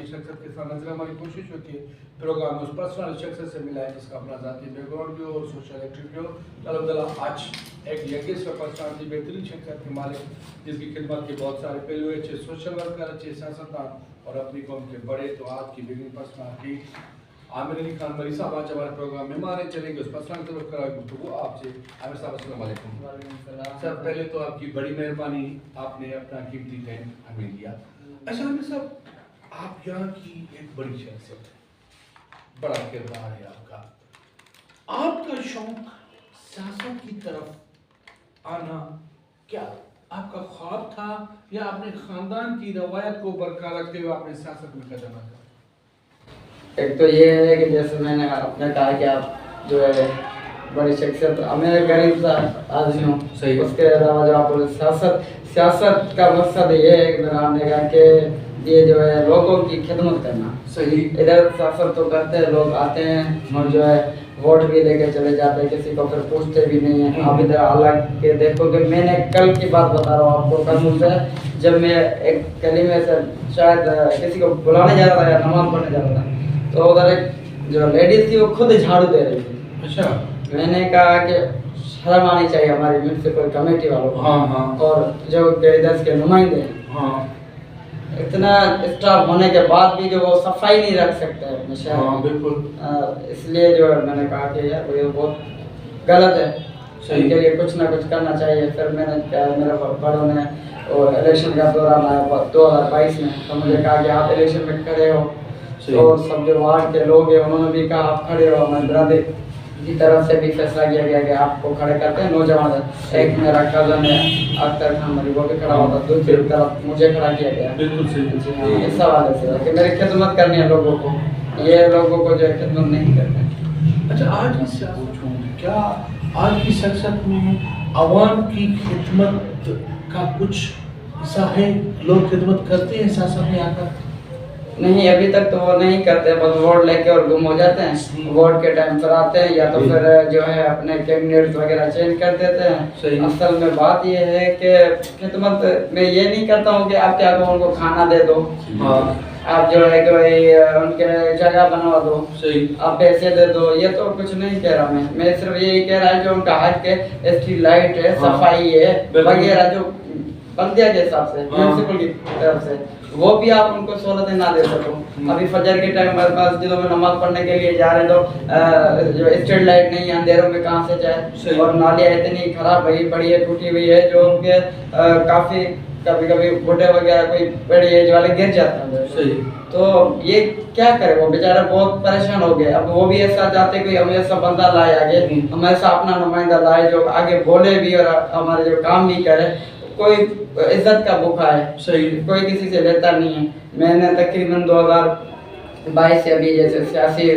शख्सियत के साथ नजर हमारी कोशिश होती है प्रोग्राम में उस पर्सनल शख्सियत से मिला है जिसका अपना ज़ाती बैकग्राउंड भी हो और सोशल एक्टिव भी हो। अल्हम्दुलिल्लाह आज एक यंगेस्ट पर्सनालिटी, बेहतरीन शख्सियत के मालिक, जिसकी खिदमत के बहुत सारे पहलू है, अच्छे सोशल वर्कर, अच्छे सियासतदान और अपनी कौम के बड़े तो आज की बिगनिंग पर्सनालिटी आमिर अली खान मरी साहब आज हमारे प्रोग्राम में माने चलेंगे उस पर्सनल की तरफ कराएंगे गुफ्तगू आपसे। आमिर साहब अस्सलाम वालेकुम। सर पहले तो आपकी बड़ी मेहरबानी, आपने अपना कीमती टाइम हमें दिया। अच्छा आमिर साहब, आप यहाँ की एक बड़ी शख्सियत है, बड़ा किरदार है आपका, आपका शौक सियासत की तरफ आना क्या आपका ख्वाब था या आपने खानदान की रवायत को बरकरार रखते हुए आपने सियासत में कदम रखा? एक तो ये है कि जैसे मैंने आपने कहा कि आप जो है बड़ी शख्सियत, मैं गरीब सा आदमी हूँ, उसके अलावा जो आप बोले सियासत का मकसद ये है कि मेरा आने का कि ये जो है लोगों की खिदमत करना। सही। इधर सियासत तो करते हैं, लोग आते हैं और जो है वोट भी लेके चले जाते हैं, किसी को फिर पूछते भी नहीं है। आप इधर अलग के देखो कि मैंने कल की बात बता रहा हूँ आपको, कल से जब मैं एक गली में से शायद किसी को बुलाने जा रहा था या नमाज पढ़ने जा रहा था, तो उधर एक जो लेडीज थी वो खुद झाड़ू दे रही थी। अच्छा। मैंने कहा कि शर्म आनी चाहिए हमारी म्यूनसिपल कमेटी वालों को। हाँ हाँ। और जो इधर के नुमाइंदे हैं, हाँ, इतना स्टाफ होने के बाद भी जो वो सफाई नहीं रख सकते हैं अपने शहर। हाँ बिल्कुल। इसलिए जो है मैंने कहा कि यार ये बहुत गलत है, इनके लिए कुछ ना कुछ करना चाहिए। फिर मैंने मेरे बड़ों ने और इलेक्शन का दौरान आया 2022 में, तो मुझे कहा कि आप इलेक्शन में खड़े हो, तो सब जो वार्ड के लोग हैं उन्होंने भी कहा आप खड़े हो। हमारे ब्रदर की तरफ से भी फैसला किया गया कि आपको खड़े करते हैं। नौजवान एक मेरा कजन है अख्तर खान मरी, वो भी खड़ा होता, दूसरी तरफ मुझे खड़ा किया गया। बिल्कुल सही। इस हवाले से कि मेरी खिदमत करनी है लोगों को, ये लोगों को जो खिदमत नहीं करते। अच्छा, आज की सियासत क्या आज की शख्सियत में आवाम की खिदमत का कुछ हिस्सा है? लोग खिदमत करते हैं सियासत में आकर? नहीं, अभी तक तो वो नहीं करते, बस वोट लेके और गुम हो जाते हैं। वोट के टाइम पर आते हैं या तो फिर जो है अपने कैंडिडेट्स वगैरह चेंज कर देते हैं। असल में बात ये है कि खिदमत मैं ये नहीं करता हूँ कि आप क्या कहो उनको खाना दे दो, आप जो है कि उनके जगह बनवा दो, आप पैसे दे दो, ये तो कुछ नहीं कह रहा मैं सिर्फ यही कह रहा है जो उनका हक है, स्ट्रीट लाइट है, सफाई है वगैरह जो बल्दिया के हिसाब से म्यूनसिपल की तरफ से, वो भी आप उनको सहूलतें ना दे सको। अभी फजर के टाइम मस्जिदों में नमाज पढ़ने के लिए जा रहे हैं तो जो स्ट्रीट लाइट नहीं है, अंधेरों में कहाँ से जाए, और नालियाँ इतनी खराब पड़ी है, टूटी हुई है, जो उनके काफी कभी बूढ़े वगैरह कोई बड़ी एज वाले गिर जाते हैं। तो ये क्या करे, वो बेचारे बहुत परेशान हो गए। अब वो भी ऐसा चाहते कोई हमेशा बंदा लाए आगे, हमेशा अपना नुमाइंदा लाए जो आगे बोले भी और हमारे जो काम भी करे। कोई इज्जत का भूखा है, सही, कोई किसी से लेता नहीं है। मैंने तकरीबन 2022 से अभी जैसे सियासी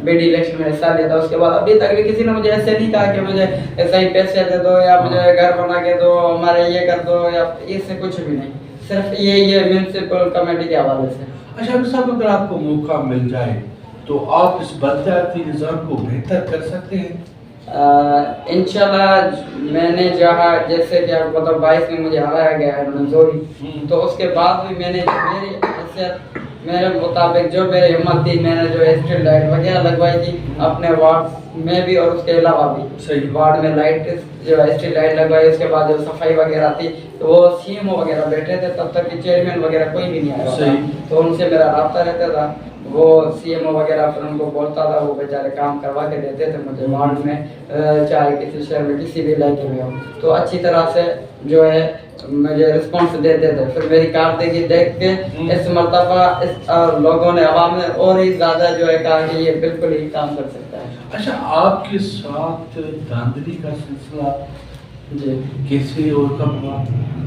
बीडी इलेक्शन में हिस्सा लिया था, उसके बाद अभी तक भी किसी ने मुझे ऐसे नहीं कहा कि मुझे ऐसा ही पैसे दे दो या मुझे घर बना के दो, हमारे ये कर दो, या इससे कुछ भी नहीं, सिर्फ ये म्यूनसिपल कमेटी के हवाले से। अच्छा साहब, अगर आपको मौका मिल जाए तो आप इस बदलाती निज़ाम को बेहतर कर सकते हैं? इंशाल्लाह मैंने जहाँ जैसे कि आपको तो 22 में मुझे हराया गया है मंजूरी, तो उसके बाद भी मैंने मेरी हैसियत मेरे मुताबिक जो मेरी हिम्मत थी, मैंने जो स्ट्रीट लाइट वगैरह लगवाई थी अपने वार्ड में भी और उसके अलावा भी वार्ड में लाइट जो स्ट्रीट लाइट लगवाई। उसके बाद जो सफाई वगैरह थी तो वो सीएमओ वगैरह बैठे थे, तब तक के चेयरमैन वगैरह कोई भी नहीं आया, तो उनसे मेरा राब्ता रहता था। वो सीएमओ वगैरह फिर उनको बोलता था, वो बेचारे काम करवा के देते थे मुझे वार्ड में, चाहे किसी शहर में किसी भी इलाके में हो, तो अच्छी तरह से जो है मुझे रिस्पॉन्स देते थे। फिर मेरी कारकर्दगी देख के इस मरतबा लोगों ने, आवाम ने और ही ज़्यादा जो है कहा कि ये बिल्कुल ही काम कर सकता है। अच्छा, आपके साथ धांधली का सिलसिला जी कैसे और कब हुआ?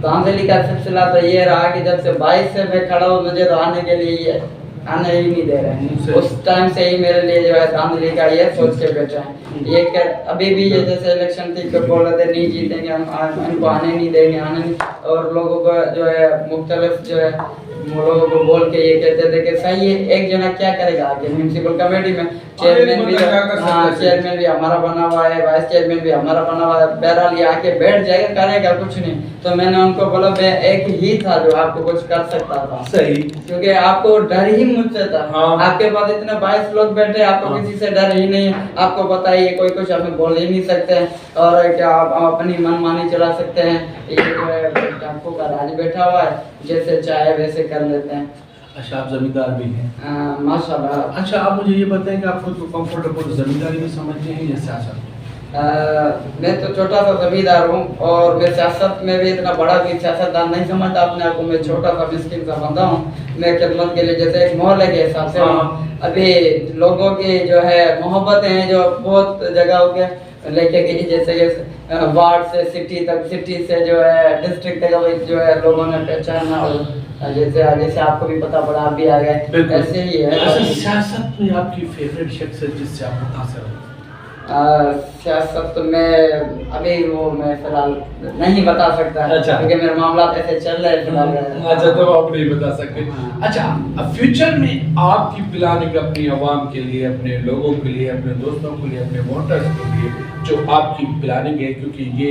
धांधली का सिलसिला तो ये रहा कि जब से 22 से मैं खड़ा हूँ, मुझे तो आने के लिए आने ही नहीं दे रहे हैं। उस टाइम से ही मेरे लिए जो है धांधली का ये सोच के बैठे हैं। ये अभी भी ये जैसे इलेक्शन थी तो बोल रहे थे नहीं जीतेंगे हम, इनको आने नहीं देंगे, आने नहीं, और लोगों को जो है मुख्तलिफ जो है वो लोगों को बोल के ये कहते थे कि सही है, एक जना क्या करेगा आगे म्यूनिसिपल कमेटी में, चेयरमैन भी, हाँ चेयरमैन भी हमारा बना हुआ है, वाइस चेयरमैन भी हमारा बना हुआ है, बहरहाल ये आके बैठ जाएगा, करेगा कुछ नहीं। तो मैंने उनको बोला मैं एक ही था जो आपको कुछ कर सकता था, सही, क्योंकि आपको डर ही मुझसे था। हाँ। आपके पास इतने 22 लोग बैठे, आपको हाँ। किसी से डर ही नहीं है, आपको पता ही है कोई कुछ हमें बोल ही नहीं सकते हैं, और क्या आप अपनी मनमानी चला सकते हैं। ये जो है डाकू का राज बैठा हुआ है, जैसे चाहे वैसे कर लेते हैं। अच्छा, आप जमींदार भी हैं? माशाल्लाह। अच्छा, आप मुझे ये बताएं कि आप खुद को कंफर्टेबल जमींदारी में समझते हैं या सियासत में? मैं तो छोटा सा जमींदार हूँ, और मैं सियासत में भी इतना बड़ा भी सियासतदान नहीं समझता अपने आप को। मैं छोटा सा मिस्किन सा बंदा हूँ। मैं खिदमत के लिए जैसे एक मोहल्ले के हिसाब से हूँ। अभी लोगों की जो है मोहब्बत है जो बहुत जगहों के लेके गई, जैसे कि वार्ड से सिटी तक, सिटी से जो है डिस्ट्रिक्ट तक जो है लोगों ने पहचाना, और जैसे आपको भी पता पड़ा, आप भी आ गए, ऐसे ही है। सियासत में आपकी फेवरेट शख्सियत जिससे आप मुतासिर हो? सियासत में अभी वो मैं फिलहाल नहीं बता सकता, अच्छा, क्योंकि मेरे मामला ऐसे चल रहे हैं फिलहाल। अच्छा, तो आप नहीं बता सकते। अच्छा, अब फ्यूचर में आपकी प्लानिंग अपनी आवाम के लिए, अपने लोगों के लिए, अपने दोस्तों के लिए, अपने वोटर्स के लिए जो आपकी प्लानिंग है, क्योंकि ये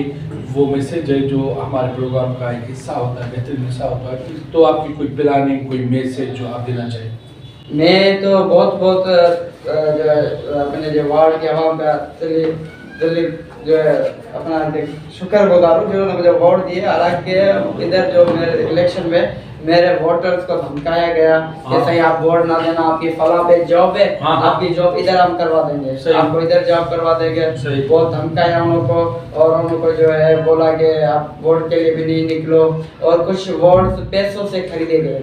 वो मैसेज है जो हमारे प्रोग्राम का एक हिस्सा होता है, बेहतरीन हिस्सा होता है, तो आपकी कोई प्लानिंग, कोई मैसेज जो आप देना चाहिए? मैं तो बहुत जो है अपने जो वार्ड के आवाम का दिली जो है अपना शुक्रगुजार हूँ, जिन्होंने मुझे वोट दिए। हालांकि इधर जो मेरे इलेक्शन में मेरे वोटर्स को धमकाया गया कि सही आप वोट ना देना, आपकी फला पे जॉब है, आपकी जॉब इधर हम करवा देंगे, आपको इधर जॉब करवा देंगे, बहुत धमकाया उनको, और उनको जो है बोला कि आप वोट के लिए भी नहीं निकलो, और कुछ वोट पैसों से खरीदे गए।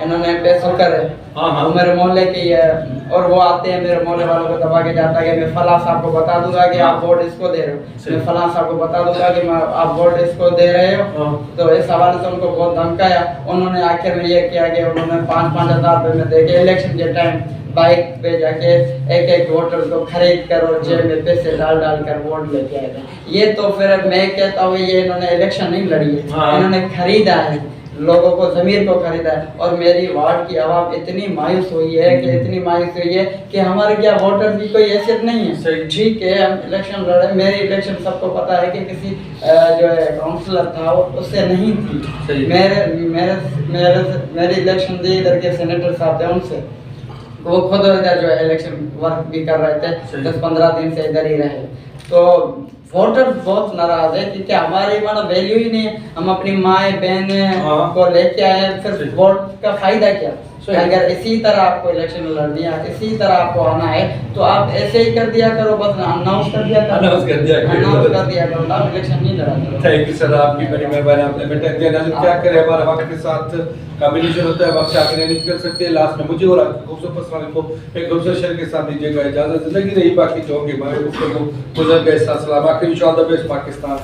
इन्होंने पैसों करे, वो मेरे मोहल्ले के ही है, और वो आते हैं मेरे मोहल्ले वालों को दबा के जाता है कि मैं फला साहब को बता दूंगा कि आप वोट इसको दे रहे हो, मैं फला साहब को बता दूंगा कि आप वोट इसको दे रहे हो। तो इस हवाले से उनको बहुत धमकाया। उन्होंने आखिर में ये किया कि उन्होंने 5-5 हज़ार रुपये में देके इलेक्शन के टाइम बाइक पे जाके एक वोटर को खरीद कर और जेब में पैसे डाल कर वोट लेके आए थे। ये तो फिर मैं कहता हूँ ये इन्होंने इलेक्शन नहीं लड़ी है, इन्होंने खरीदा है, लोगों को ज़मीर को खरीदा है। और मेरी वार्ड की आवाम इतनी मायूस हुई है कि इतनी मायूस हुई है कि हमारे क्या वोटर्स की कोई हैसियत नहीं है। ठीक है, हम इलेक्शन लड़े, मेरी इलेक्शन सबको पता है कि किसी जो है काउंसलर था उससे नहीं थी, मेरे इलेक्शन थी इधर के सेनेटर साहब थे उनसे। वो खुद इधर जो है इलेक्शन वर्क भी कर रहे थे, 10-15 दिन से इधर ही रहे। तो वोटर बहुत नाराज है क्योंकि हमारी मानो वैल्यू ही नहीं है। हम अपनी माए बहन को लेके आए, फिर वोट का फायदा क्या? अगर इसी तरह आपको इलेक्शन लड़नी है, इसी तरह आपको आना है, तो आप ऐसे ही कर दिया करो, बस अनाउंस कर दिया करो, आप इलेक्शन नहीं लड़ा करो। थैंक यू सर, आपकी बड़ी मेहरबानी, आपने बेटा दिया। नाज़रीन क्या करें, हमारा वक्त के साथ कॉम्बिनेशन होता है, वक्त से आगे नहीं निकल सकते। लास्ट में मुझे और आपकी खूबसूरत पर्सनालिटी को एक खूबसूरत शेर के साथ दीजिएगा इजाजत। जिंदगी रही बाकी जो होंगे हमारे गुफ्तगू गुजर गए। सलाम, आखिरी ऑल द बेस्ट पाकिस्तान।